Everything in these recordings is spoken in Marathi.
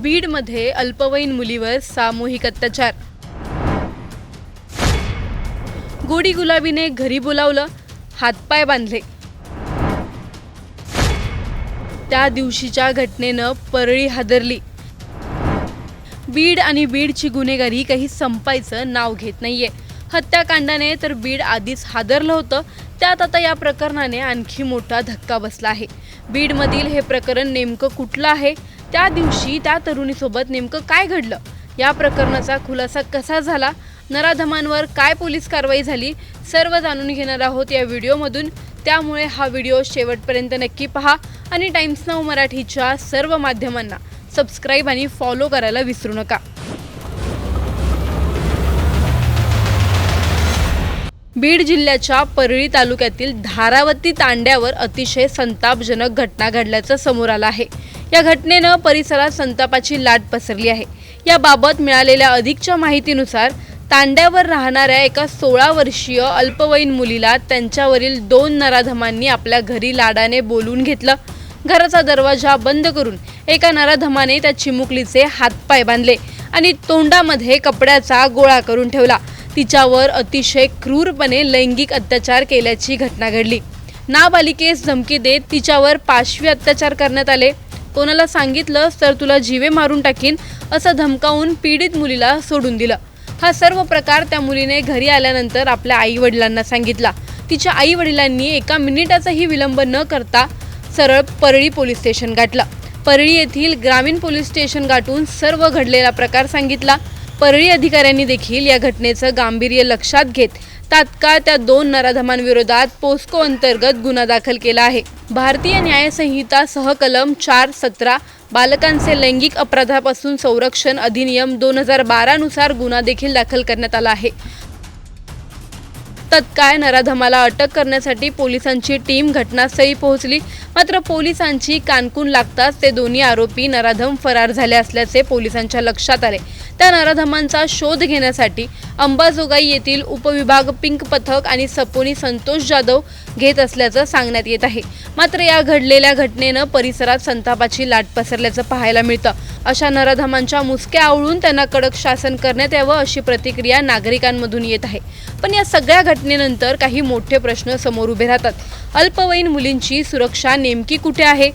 बीडमध्ये अल्पवयीन मुलीवर सामूहिक अत्याचार। गोडी गुलाबीने घरी बोलावलं, हातपाय बांधले। त्या दिवशीच्या घटनेनं परळी हादरली। बीड आणि बीडची गुन्हेगारी काही संपायचं नाव घेत नाहीये। हत्याकांडाने तर बीड आधीच हादरलं होतं, त्यात आता या प्रकरणाने आणखी मोठा धक्का बसला आहे। बीडमधील हे प्रकरण नेमकं कुठलं आहे, त्या दिवशी त्या तरुणीसोबत नेमकं काय घडलं, या प्रकरणाचा खुलासा कसा झाला, नराधमांवर काय पोलीस कारवाई झाली, सर्व जाणून घेणार आहोत या व्हिडिओमधून। त्यामुळे हा व्हिडिओ शेवटपर्यंत नक्की पहा आणि टाइम्स नाऊ मराठीच्या सर्व माध्यमांना सबस्क्राइब आणि फॉलो करायला विसरू नका। बीड जिल्ह्याच्या परळी तालुक्यातील धारावती तांड्यावर अतिशय संतापजनक घटना घडल्याचं समोर आलं आहे। या घटनेनं परिसरात संतापाची लाट पसरली आहे। याबाबत मिळालेल्या अधिकच्या माहितीनुसार तांड्यावर राहणाऱ्या एका 16 वर्षीय अल्पवयीन मुलीला त्यांच्यावरील 2 नराधमांनी आपल्या घरी लाडाने बोलवून घेतलं। घराचा दरवाजा बंद करून एका नराधमाने त्या चिमुकलीचे हातपाय बांधले आणि तोंडामध्ये कपड्याचा गोळा करून ठेवला। तिच्यावर अतिशय क्रूरपणे लैंगिक अत्याचार केल्याची घटना घडली। नाबालिकेस धमकी देत तिच्यावर पाशवी अत्याचार करण्यात आले। कोणाला सांगितलं तर तुला जीवे मारून टाकीन असं धमकावून पीडित मुलीला सोडून दिलं। हा सर्व प्रकार त्या मुलीने घरी आल्यानंतर आपल्या आई-वडिलांना सांगितला। तिच्या आई-वडिलांनी एका मिनिटाचाही विलंब न करता सरळ परळी पोलीस स्टेशन गाठलं। परळी येथील ग्रामीण पोलीस स्टेशन गाठून सर्व घडलेला प्रकार सांगितला। परळी अधिकाऱ्यांनी देखील या घटनेचं गांभीर्य लक्षात घेत तात्काळ त्या 2 नराधमांविरोधात पोस्को अंतर्गत गुन्हा दाखल केला आहे। भारतीय न्याय संहिता सहकलम 417 बालकांचे लैंगिक अपराधापासून संरक्षण अधिनियम 2012 नुसार गुन्हा देखील दाखल करण्यात आला आहे। तत्काळ नराधमाला अटक करण्यासाठी पोलिसांची टीम घटनास्थळी पोहोचली, मात्र पोलिसांची कानकून लागताच ते दोन्ही आरोपी नराधम फरार झाले असल्याचे पोलिसांच्या लक्षात आले। त्या नराधमांचा शोध घेण्यासाठी अंबाजोगाई येथील उपविभाग पिंक पथक आणि सपोनी संतोष जाधव घेत असल्याचं सांगण्यात येत आहे। मात्र या घडलेल्या घटनेनं परिसरात संतापाची लाट पसरल्याचं पाहायला मिळतं। अशा नराधमांच्या मुसक्या आवळून त्यांना कडक शासन करण्यात यावं अशी प्रतिक्रिया नागरिकांमधून येत आहे। पण या सगळ्या घटनेनंतर काही मोठे प्रश्न समोर उभे राहतात। अल्पवयीन मुलींची सुरक्षा नेमकी कुठे आहे?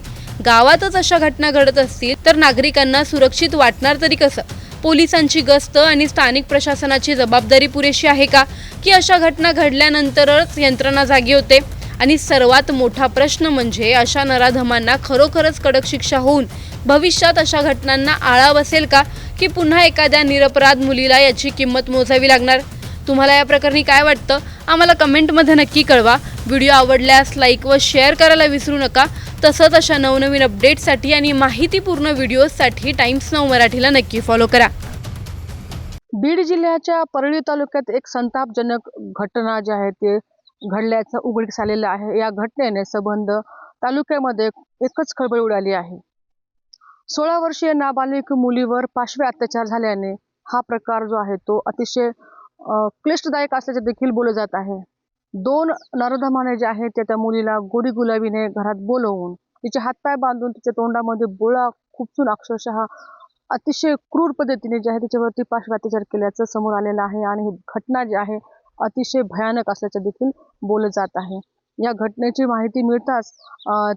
गावातच अशा घटना घडत असतील तर नागरिकांना सुरक्षित वाटणार तरी कसं? पोलिसांची गस्त आणि स्थानिक प्रशासनाची जबाबदारी पुरेशी आहे का, की अशा घटना घडल्यानंतरच यंत्रणा जागी होते? आणि सर्वात मोठा प्रश्न म्हणजे अशा नराधमांना खरोखरच कडक शिक्षा होऊन भविष्यात अशा घटनांना आळा बसेल का, की पुन्हा एखाद्या निरपराध मुलीला याची किंमत मोजावी लागणार? तुम्हाला या प्रकरणी काय वाटतं? आम्हाला कमेंटमध्ये नक्की कळवा। व्हिडिओ आवडल्यास लाईक व शेअर करायला विसरू नका। तसंच अशा नवनवीन अपडेट्ससाठी आणि माहितीपूर्ण व्हिडिओजसाठी टाइम्स नाऊ मराठीला नक्की फॉलो करा। बीड जिल्ह्याच्या परळी तालुक्यात एक संतापजनक घटना जी आहे ते घडल्याचं उघडकीस आलेलं आहे। या घटनेने संबंध तालुक्यामध्ये एकच खळबळ उडाली आहे। 16 वर्षीय नाबालिक मुलीवर पाशवी अत्याचार झाल्याने हा प्रकार जो आहे तो अतिशय क्लिष्टदायक असल्याचे देखील बोलले जात आहे। 2 नराधमाने जे आहे ते त्या मुलीला गोडी गुलाबीने घरात बोलवून तिचे हातपाय बांधून तिच्या तोंडामध्ये बोळा खुपसून अक्षरशः अतिशय क्रूर पद्धतीने जे आहे तिच्यावरती पाशवी अत्याचार केल्याचं समोर आलेलं आहे आणि ही घटना जी आहे अतिशय भयानक असल्याचे देखील बोलले जात आहे। या घटनेची माहिती मिळताच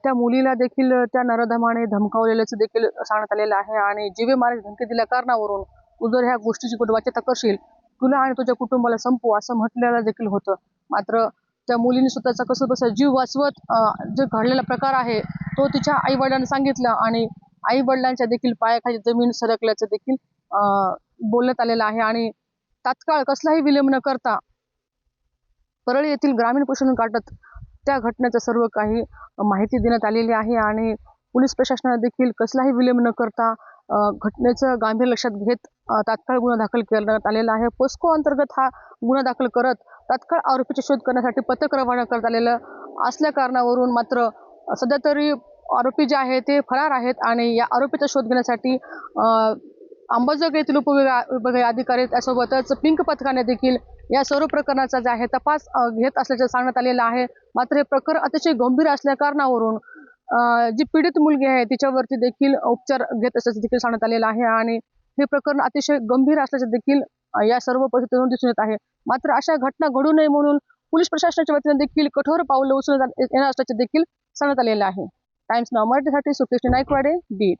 त्या मुलीला देखील त्या नराधमाने धमकावलेल्याचं देखील सांगण्यात आलेलं आहे आणि जीवे मारण्याची धमकी दिल्या कारणावरून तू जर ह्या गोष्टीची वाच्यता करशील, तुला आणि तुझ्या कुटुंबाला संपू असं म्हटलेलं देखील होतं। मात्र त्या मुलीने स्वतःचा कसंबसा जीव वाचवत जे घडलेला प्रकार आहे तो तिच्या आई-वडिलांना सांगितलं आणि आई-वडिलांच्या देखील पायाखाली जमीन सरकल्याचं देखील बोलण्यात आलेलं आहे। आणि तात्काळ कसलाही विलंब न करता परळी येथील ग्रामीण पोलीस गाठत त्या घटनेचं सर्व काही माहिती देण्यात आलेली आहे आणि पोलीस प्रशासनाने देखील कसलाही विलंब न करता घटनेचं गांभीर्य लक्षात घेत तात्काळ गुन्हा दाखल करण्यात आलेला आहे। पोस्को अंतर्गत हा गुन्हा दाखल करत तात्काळ आरोपीचा शोध करण्यासाठी पथक रवाना करण्यात आलेलं असल्या कारणावरून मात्र सध्या तरी आरोपी जे आहे ते फरार आहेत आणि या आरोपीचा शोध घेण्यासाठी अंबाजोगाई येथील उपविभागीय अधिकारी त्यासोबतच पिंक पथकाने देखील या सर्व प्रकरणाचा जे आहे तपास घेत असल्याचे सांगण्यात आलेलं आहे। मात्र हे प्रकरण अतिशय गंभीर असल्या कारणावरून जी पीडित मुलगी आहे तिच्यावरती देखील उपचार घेत असल्याचं देखील सांगण्यात आलेलं आहे आणि हे प्रकरण अतिशय गंभीर असल्याचं देखील या सर्व परिस्थितीतून दिसून येत आहे. मात्र अशा घटना घडू नये म्हणून पोलीस प्रशासनाच्या वतीने देखील कठोर पावलं उचलण्यात येणार असल्याचे देखील सांगण्यात आलेलं आहे. टाइम्स नाव मराठीसाठी सुकेश नाईकवाडे, बीड.